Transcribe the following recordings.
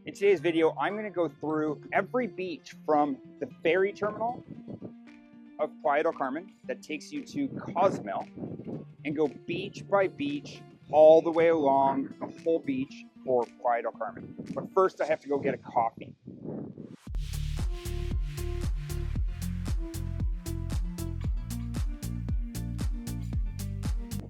In today's video, I'm going to go through every beach from the ferry terminal of Playa del Carmen that takes you to Cozumel and go beach by beach all the way along the whole beach for Playa del Carmen. But first I have to go get a coffee.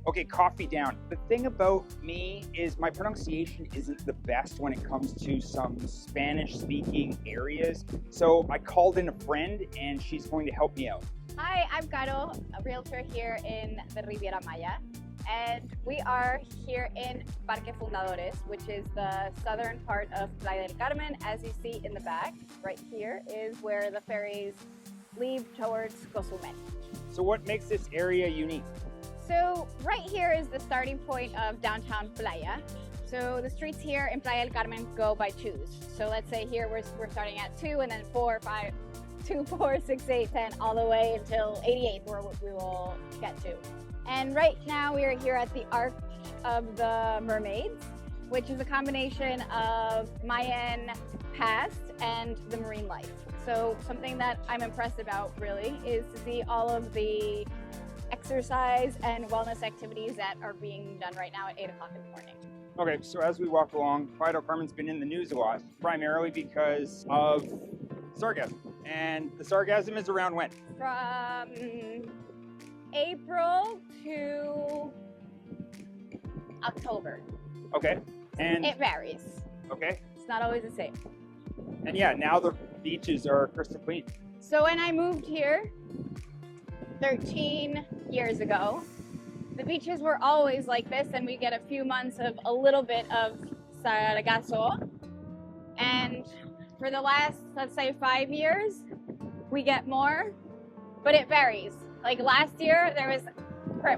Okay, coffee down. The thing about me is my pronunciation isn't the best when it comes to some Spanish-speaking areas. So I called in a friend and she's going to help me out. Hi, I'm Caro, a realtor here in the Riviera Maya. And we are here in Parque Fundadores, which is the southern part of Playa del Carmen. As you see in the back, right here is where the ferries leave towards Cozumel. So what makes this area unique? So right here is the starting point of downtown Playa. So the streets here in Playa del Carmen go by twos. So let's say here we're starting at 2 and then 4, 5, 2, 4, 6, 8, 10, all the way until 88 where we will get to. And right now we are here at the Arch of the Mermaids, which is a combination of Mayan past and the marine life. So something that I'm impressed about really is to see all of the exercise and wellness activities that are being done right now at 8 o'clock in the morning. Okay, so as we walk along, Playa del Carmen's been in the news a lot, primarily because of sargassum. And the sargassum is around when? From April to October. Okay, and it varies. Okay. It's not always the same. And yeah, now the beaches are crystal clean. So when I moved here 13 years ago, the beaches were always like this, and we get a few months of a little bit of Sargassum. And for the last, let's say 5 years, we get more, but it varies. Like last year, there was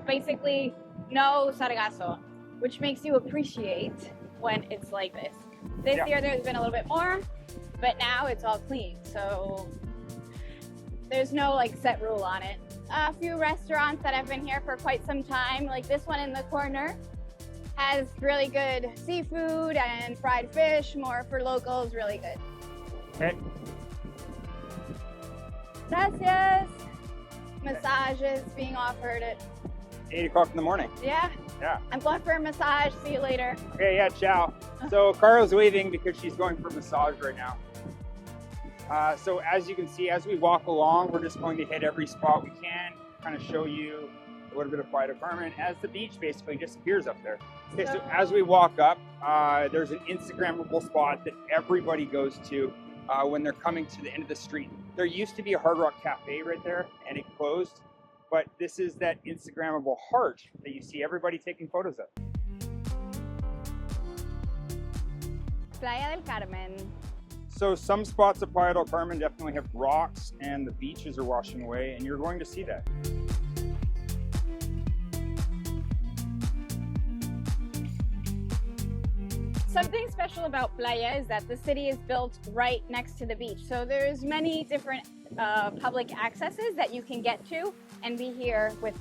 basically no Sargassum, which makes you appreciate when it's like this. This year, there's been a little bit more, but now it's all clean. So there's no like set rule on it. A few restaurants that have been here for quite some time, like this one in the corner, has really good seafood and fried fish, more for locals, really good. Okay. Gracias. Massages being offered at 8 o'clock in the morning. Yeah. Yeah. I'm going for a massage. See you later. Okay, yeah, ciao. So Caro's leaving because she's going for a massage right now. So as you can see, as we walk along, we're just going to hit every spot we can, kind of show you a little bit of Playa del Carmen as the beach basically disappears up there. Okay, so as we walk up, there's an Instagrammable spot that everybody goes to when they're coming to the end of the street. There used to be a Hard Rock Cafe right there, and it closed, but this is that Instagrammable heart that you see everybody taking photos of. Playa del Carmen. So some spots of Playa del Carmen definitely have rocks and the beaches are washing away, and you're going to see that. Something special about Playa is that the city is built right next to the beach. So there's many different public accesses that you can get to and be here with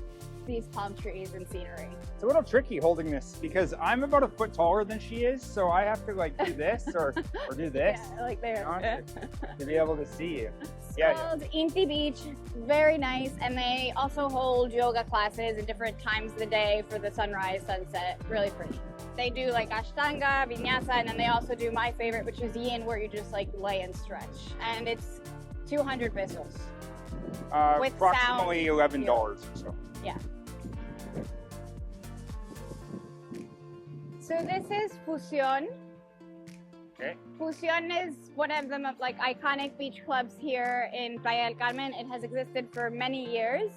these palm trees and scenery. It's a little tricky holding this because I'm about a foot taller than she is, so I have to like do this or do this. Yeah, like there. You know, to be able to see you. It's called INTI Beach, very nice, and they also hold yoga classes at different times of the day for the sunrise, sunset, really pretty. They do like Ashtanga, Vinyasa, and then they also do my favorite, which is Yin, where you just like lay and stretch. And it's 200 pesos. With approximately $11 or so. Yeah. So this is Fusión. Okay. Fusión is one of the like iconic beach clubs here in Playa del Carmen. It has existed for many years,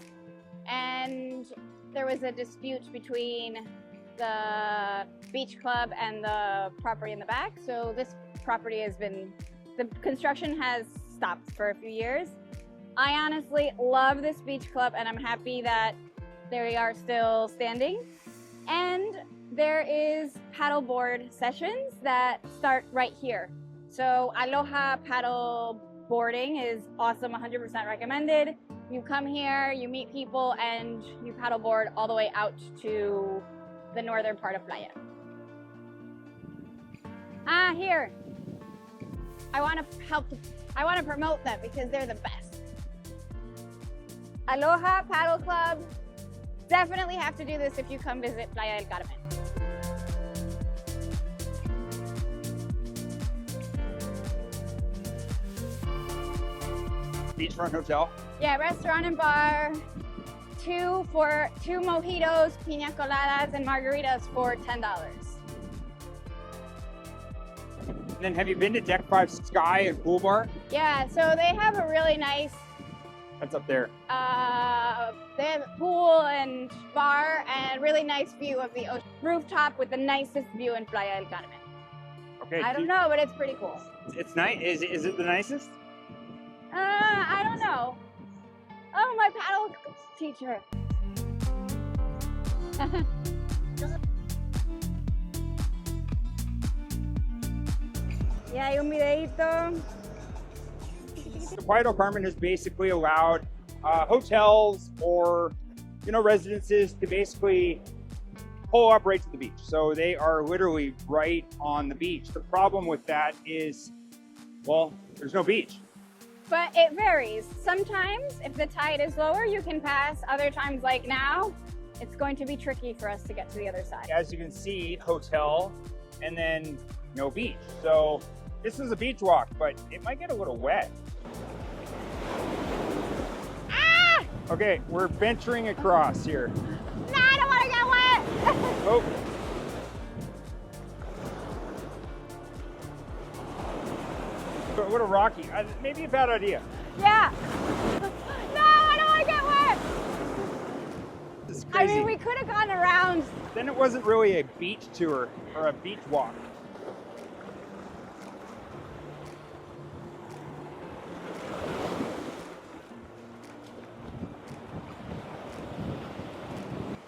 and there was a dispute between the beach club and the property in the back. So this property has been, the construction has stopped for a few years. I honestly love this beach club, and I'm happy that they are still standing. And there is paddleboard sessions that start right here. So Aloha paddle boarding is awesome, 100% recommended. You come here, you meet people, and you paddleboard all the way out to the northern part of Playa. Ah, here. I want to promote them because they're the best. Aloha Paddle Club. Definitely have to do this if you come visit Playa del Carmen. Beachfront hotel. Yeah, restaurant and bar. Two mojitos, piña coladas, and margaritas for $10. And then have you been to Deck 5 Sky and Pool Bar? Yeah, so they have a really nice, That's up there. they have a pool and bar and really nice view of the ocean. Rooftop with the nicest view in Playa del Carmen. Okay. I don't know, but it's pretty cool. It's nice. Is it the nicest? I don't know. Oh, my paddle teacher. Yeah, hay un videito. The Playa del Carmen has basically allowed hotels or residences to basically pull up right to the beach. So they are literally right on the beach. The problem with that is, well, there's no beach. But it varies. Sometimes, if the tide is lower, you can pass. Other times, like now, it's going to be tricky for us to get to the other side. As you can see, hotel and then no beach. So this is a beach walk, but it might get a little wet. Ah! Okay, we're venturing across here. No, I don't want to get wet! Oh. But what a rocky, maybe a bad idea. Yeah. No, I don't want to get wet! This is crazy. I mean, we could have gone around. Then it wasn't really a beach tour or a beach walk.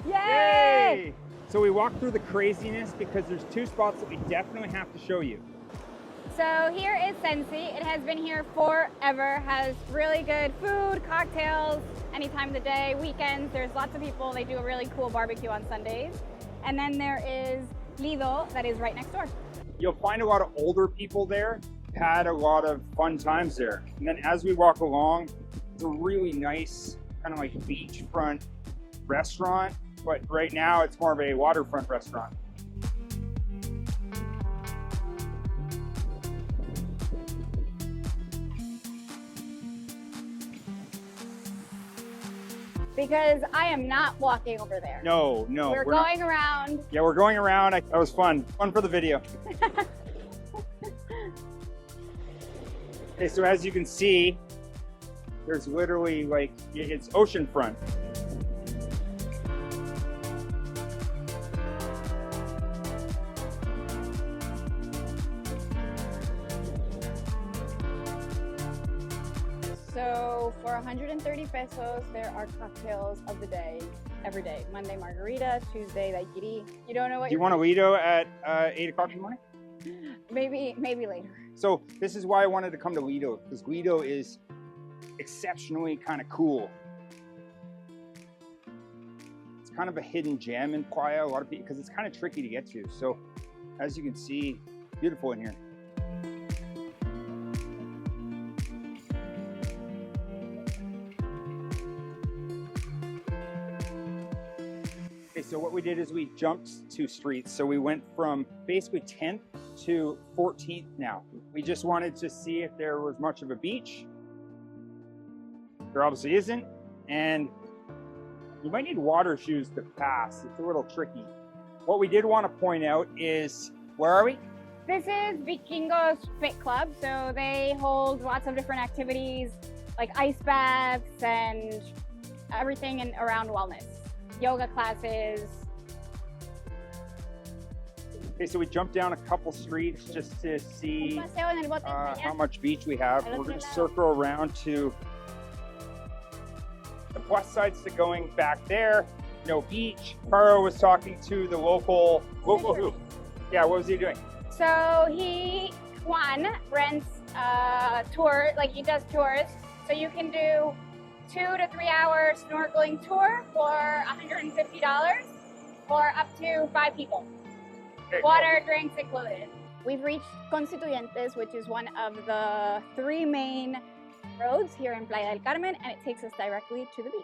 Yay! So we walked through the craziness because there's two spots that we definitely have to show you. So here is Zenzi. It has been here forever, has really good food, cocktails, any time of the day, weekends. There's lots of people. They do a really cool barbecue on Sundays. And then there is Lido that is right next door. You'll find a lot of older people there, had a lot of fun times there. And then as we walk along, it's a really nice kind of like beachfront restaurant, but right now it's more of a waterfront restaurant. Because I am not walking over there. No, We're going around. Yeah, we're going around. That was fun. Fun for the video. Okay, so as you can see, there's literally like, it's oceanfront. So for 130 pesos, there are cocktails of the day, every day. Monday margarita, Tuesday daiquiri. You don't know what Do you want a Lido at 8 o'clock in the morning? Maybe later. So this is why I wanted to come to Lido, because Lido is exceptionally kind of cool. It's kind of a hidden gem in Playa, a lot of people, because it's kind of tricky to get to. So as you can see, beautiful in here. Okay, so what we did is we jumped 2 streets. So we went from basically 10th to 14th now. We just wanted to see if there was much of a beach. There obviously isn't. And you might need water shoes to pass. It's a little tricky. What we did want to point out is, where are we? This is Vikingos Fit Club. So they hold lots of different activities like ice baths and everything around wellness. Yoga classes. Okay, so we jumped down a couple streets just to see how much beach we have. We're going to circle around to the plus sides to going back there. No beach. Caro was talking to the local who? Yeah, what was he doing? So Juan rents tour, like he does tours. So you can do 2 to 3 hour snorkeling tour for $150 for up to 5 people. Okay, water, drinks included. We've reached Constituyentes, which is one of the 3 main roads here in Playa del Carmen, and it takes us directly to the beach.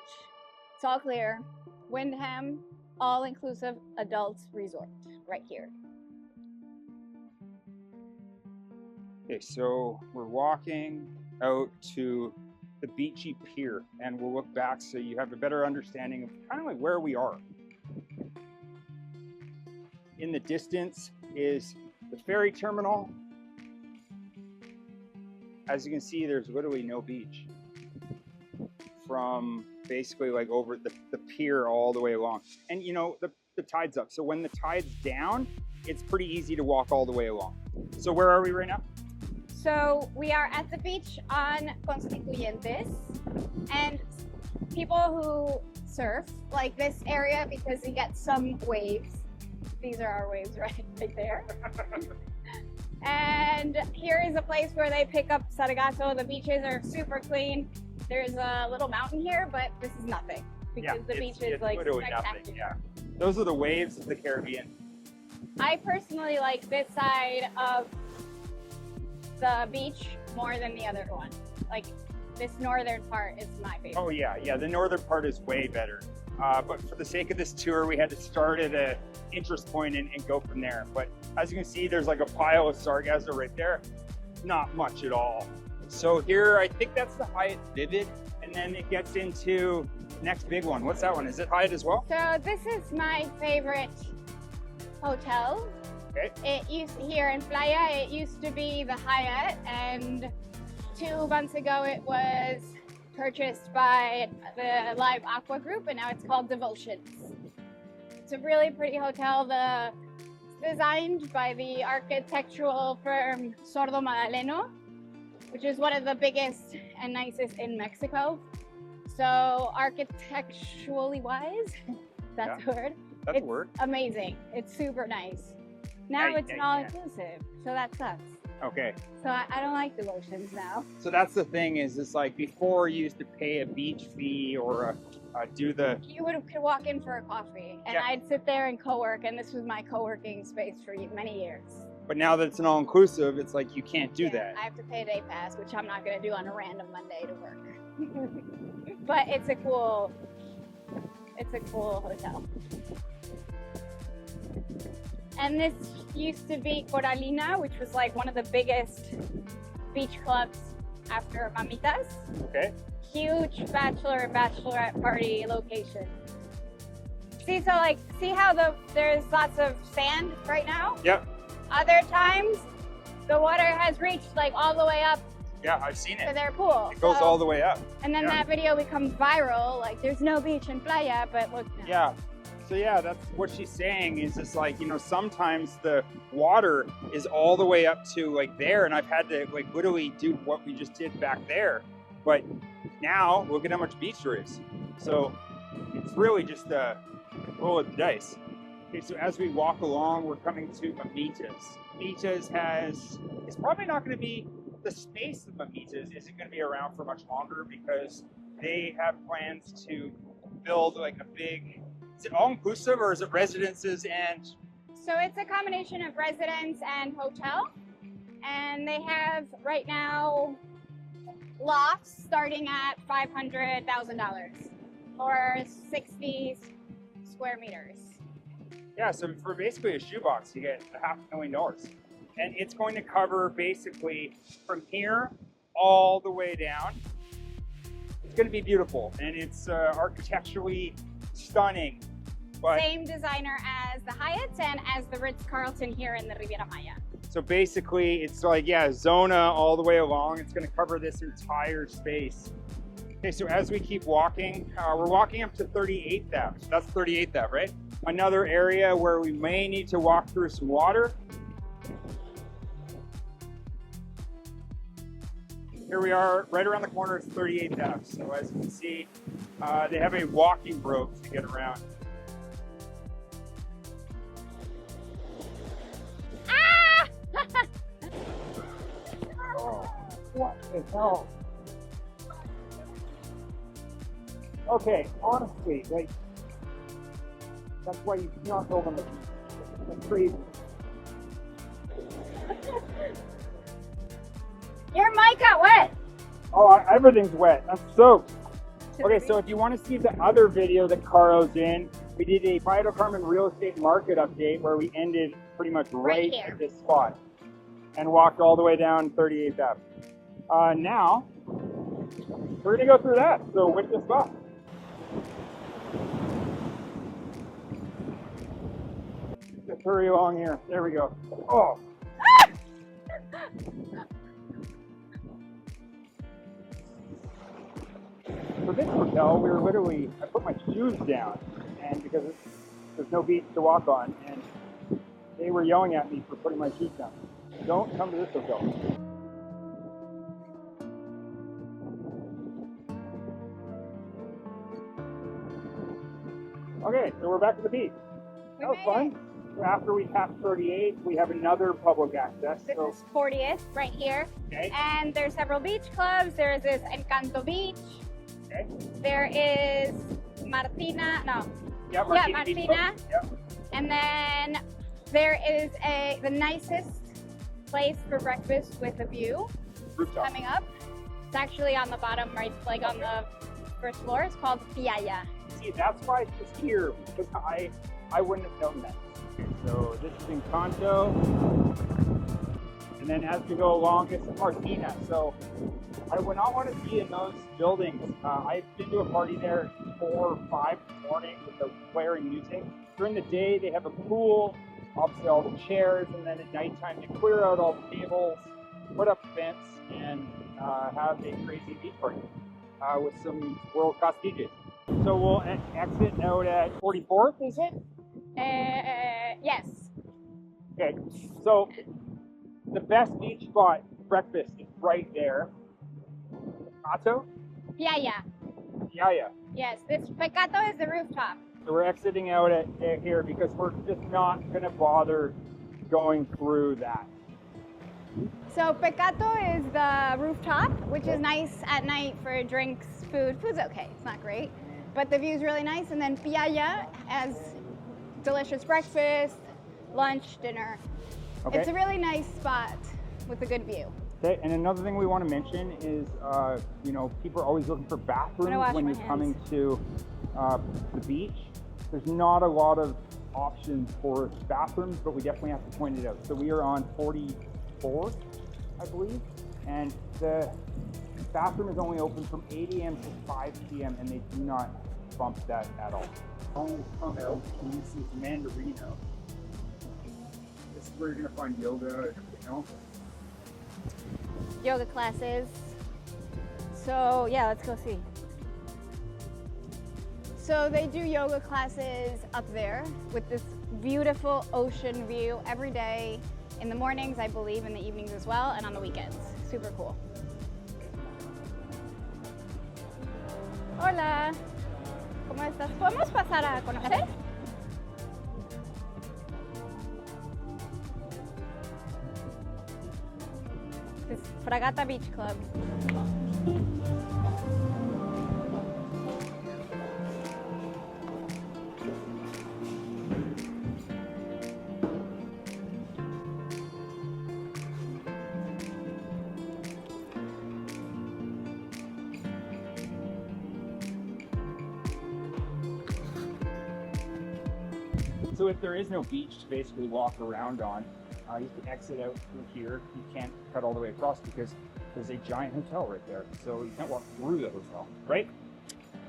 It's all clear. Wyndham, all-inclusive adults resort right here. Okay, so we're walking out to the beachy pier, and we'll look back so you have a better understanding of kind of like where we are. In the distance is the ferry terminal. As you can see, there's literally no beach from basically like over the pier all the way along. And you know, the tide's up. So when the tide's down, it's pretty easy to walk all the way along. So where are we right now? So we are at the beach on Constituyentes, and people who surf like this area because you get some waves. These are our waves right there. And here is a place where they pick up Sargassum. The beaches are super clean. There's a little mountain here, but this is nothing because the beach is like literally nothing. Yeah, those are the waves of the Caribbean. I personally like this side of the beach more than the other one. Like this northern part is my favorite. Oh yeah, the northern part is way better. But for the sake of this tour, we had to start at an interest point and go from there. But as you can see, there's like a pile of sargassum right there. Not much at all. So here, I think that's the Hyatt Vivid, and then it gets into the next big one. What's that one? Is it Hyatt as well? So this is my favorite hotel. Okay. It used here in Playa, it used to be the Hyatt, and 2 months ago it was purchased by the Live Aqua Group, and now it's called Devotions. It's a really pretty hotel. It's designed by the architectural firm Sordo Madaleno, which is one of the biggest and nicest in Mexico. So architecturally wise, that's a word. That's a word. Amazing. It's super nice. Now it's all-inclusive, so that sucks. Okay. So I don't like Devotions now. So that's the thing is, it's like before you used to pay a beach fee or do the... You could walk in for a coffee, and I'd sit there and co-work, and this was my co-working space for many years. But now that it's an all-inclusive, it's like you can't do that. I have to pay a day pass, which I'm not going to do on a random Monday to work. But it's a cool hotel. And this used to be Coralina, which was like one of the biggest beach clubs after Mamitas. Okay. Huge bachelor and bachelorette party location. See how there's lots of sand right now? Yep. Other times, the water has reached like all the way up. Yeah, I've seen it. To their pool. It goes all the way up. And then that video becomes viral. Like, there's no beach in Playa, but look now. Yeah. So yeah, that's what she's saying is just like, you know, sometimes the water is all the way up to like there, and I've had to like literally do what we just did back there. But now look at how much beach there is. So it's really just a roll of the dice. Okay, so as we walk along, we're coming to Mamitas. Mamitas it's probably not going to be the space of Mamitas isn't going to be around for much longer because they have plans to build like a big. Is it all-inclusive or is it residences and... So it's a combination of residence and hotel. And they have, right now, lofts starting at $500,000 or 60 square meters. Yeah, so for basically a shoebox, you get $500,000. And it's going to cover basically from here all the way down. It's going to be beautiful, and it's architecturally stunning. But same designer as the Hyatt and as the Ritz-Carlton here in the Riviera Maya. So basically, it's like, Zona all the way along. It's going to cover this entire space. Okay, so as we keep walking, we're walking up to 38th Ave. So that's 38th Ave, right? Another area where we may need to walk through some water. Here we are, right around the corner, it's 38th Ave. So as you can see, they have a walking rope to get around. Ah! Oh, what the hell? Okay, honestly, like, that's why you cannot go on the crazy. Your mic got wet. Oh, everything's wet. I'm soaked. Okay, so if you want to see the other video that Caro's in, we did a Playa del Carmen real estate market update where we ended pretty much right here at this spot and walked all the way down 38th Ave. Now, we're going to go through that. So witness us. Let's hurry along here. There we go. Oh. For this hotel, we were literally, I put my shoes down, and because there's no beach to walk on, and they were yelling at me for putting my shoes down. Don't come to this hotel. Okay, so we're back to the beach. That was fun. After we passed 38, we have another public access. This is 40th right here. Okay. And there's several beach clubs. There is this Encanto Beach. Okay. There is Martina. Yeah, Martina. Yep. And then there is the nicest place for breakfast with a view Rooftop. coming up. It's actually on the bottom, right, like on the first floor. It's called Piaggia. See, that's why it's just here, because I wouldn't have known that. Okay, so this is Encanto, and then as we go along, it's Martina. So I would not want to be in those buildings. I've been to a party there at 4 or 5 in the morning with the blaring music. During the day, they have a pool, obviously all the chairs, and then at nighttime they clear out all the tables, put up tents, and have a crazy beach party with some world-class DJs. So we'll exit out at 44th, is it? Yes. Okay, so the best beach spot breakfast is right there. Peccato? Piaggia. Yeah. Yes, this Peccato is the rooftop. So we're exiting out at here because we're just not going to bother going through that. So Peccato is the rooftop, which is nice at night for drinks, food. Food's okay, it's not great, but the view's really nice. And then Piaggia has delicious breakfast, lunch, dinner. Okay. It's a really nice spot with a good view. Okay, and another thing we want to mention is, people are always looking for bathrooms when you're coming to the beach. There's not a lot of options for bathrooms, but we definitely have to point it out. So we are on 44th, I believe, and the bathroom is only open from 8 a.m. to 5 p.m. and they do not bump that at all. Come out and you see Mandarino. This is where you're going to find yoga and everything else. Yoga classes. So yeah, let's go see. So they do yoga classes up there with this beautiful ocean view every day, in the mornings, I believe, in the evenings as well, and on the weekends. Super cool. Hola, ¿cómo estás? ¿Podemos pasar a conocer? This is Fragata Beach Club. So if there is no beach to basically walk around on, you can exit out through here. You can't cut all the way across because there's a giant hotel right there. So you can't walk through the hotel, right?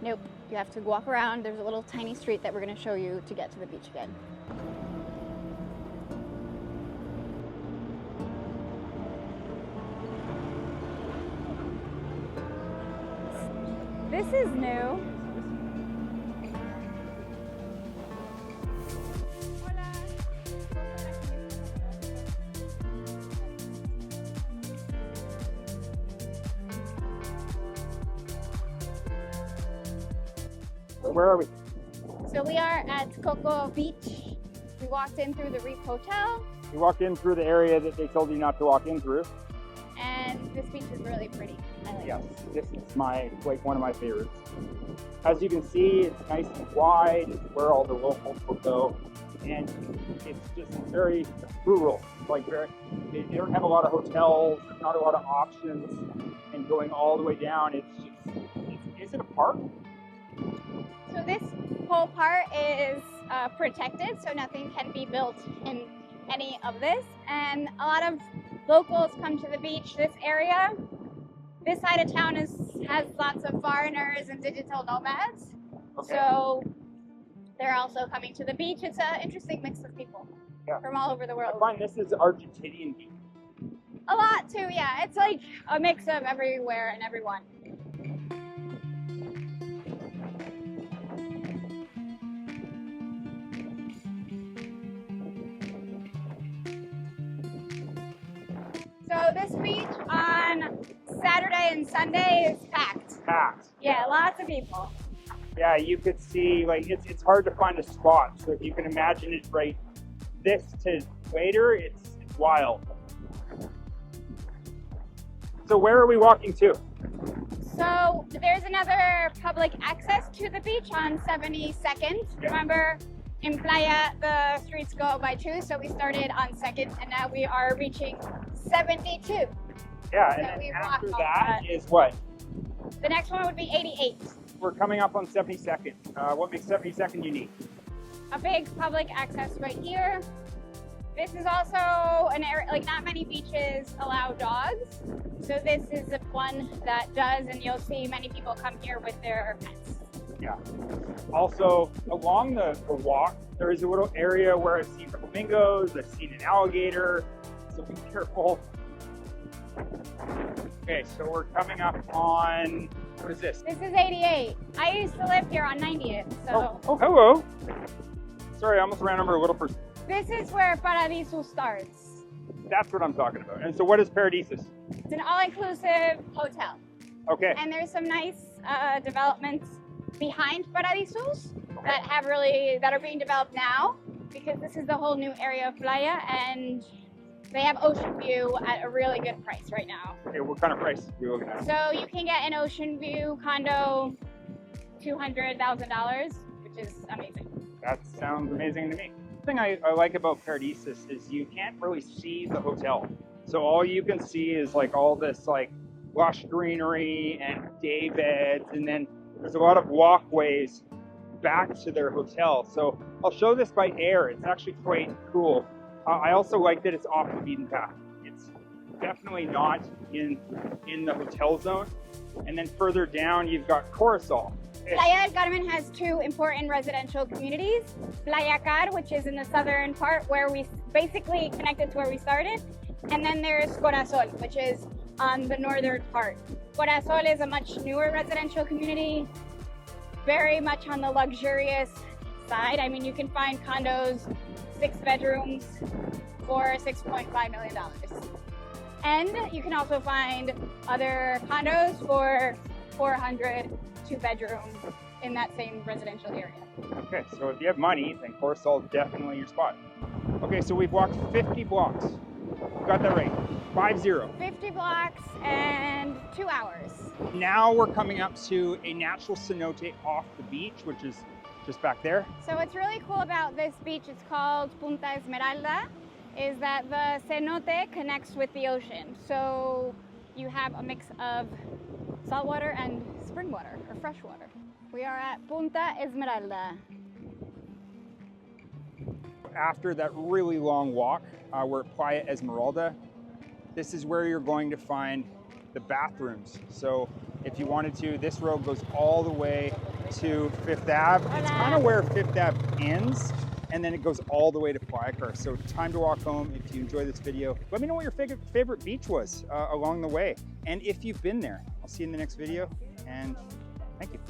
Nope, you have to walk around. There's a little tiny street that we're going to show you to get to the beach again. This is new. Where are we? So we are at Coco Beach. We walked in through the Reef Hotel. We walked in through the area that they told you not to walk in through. And this beach is really pretty. I like Yes, it. this is one of my favorites. As you can see, it's nice and wide. It's where all the locals will go. and it's just very rural. Like they don't have a lot of hotels, not a lot of options, and going all the way down, is it a park? So this whole part is protected, so nothing can be built in any of this. And a lot of locals come to the beach. This area, this side of town has lots of foreigners and digital nomads. Okay. So they're also coming to the beach. It's an interesting mix of people from all over the world. I find this is Argentinian beach. A lot too, yeah. It's like a mix of everywhere and everyone. So this beach on Saturday and Sunday is packed. Packed. Yeah, lots of people. Yeah, you could see, like, it's hard to find a spot. So if you can imagine it right this to later, it's wild. So where are we walking to? So there's another public access to the beach on 72nd. Yeah. Remember, in Playa, the streets go by 2, so we started on 2nd, and now we are reaching 72. Yeah, So and we then walk after off that that. is what? The next one would be 88. We're coming up on 72nd. What makes 72nd unique? A big public access right here. This is also an area, like not many beaches allow dogs. So this is the one that does, and you'll see many people come here with their pets. Yeah. Also, along the walk, there is a little area where I've seen flamingos, I've seen an alligator, so be careful. Okay, so we're coming up on, what is this? This is 88. I used to live here on 90th, so. Oh, hello. Sorry, I almost ran over a little person. This is where Paradisus starts. That's what I'm talking about. And so what is Paradisus? It's an all-inclusive hotel. Okay. And there's some nice developments behind Paradisus that are being developed now, because this is the whole new area of Playa, and they have ocean view at a really good price right now. Okay, what kind of price are we looking at? So you can get an ocean view condo, $200,000, which is amazing. That sounds amazing to me. The thing I like about Paradisus is you can't really see the hotel. So all you can see is like all this like lush greenery and day beds, and then there's a lot of walkways back to their hotel. So I'll show this by air. It's actually quite cool. I also like that it's off the beaten path. It's definitely not in the hotel zone. And then further down, you've got Coruscant. Playa del Carmen has 2 important residential communities. Playacar, which is in the southern part where we basically connected to where we started. And then there's Corazon, which is on the northern part. Corazon is a much newer residential community, very much on the luxurious side. I mean, you can find condos, 6 bedrooms for $6.5 million. And you can also find other condos for 400, 2 bedrooms in that same residential area. Okay, so if you have money, then Coruscant is definitely your spot. Okay, so we've walked 50 blocks. You got that right, 50. 50 blocks and 2 hours. Now we're coming up to a natural cenote off the beach, which is just back there. So what's really cool about this beach, it's called Punta Esmeralda, is that the cenote connects with the ocean. So you have a mix of saltwater and spring water or fresh water. We are at Punta Esmeralda. After that really long walk, we're at Playa Esmeralda. This is where you're going to find the bathrooms. So if you wanted to, this road goes all the way to 5th Ave. It's kind of where 5th Ave ends, and then it goes all the way to Playacar. So time to walk home. If you enjoy this video, let me know what your favorite beach was along the way. And if you've been there, I'll see you in the next video, and thank you.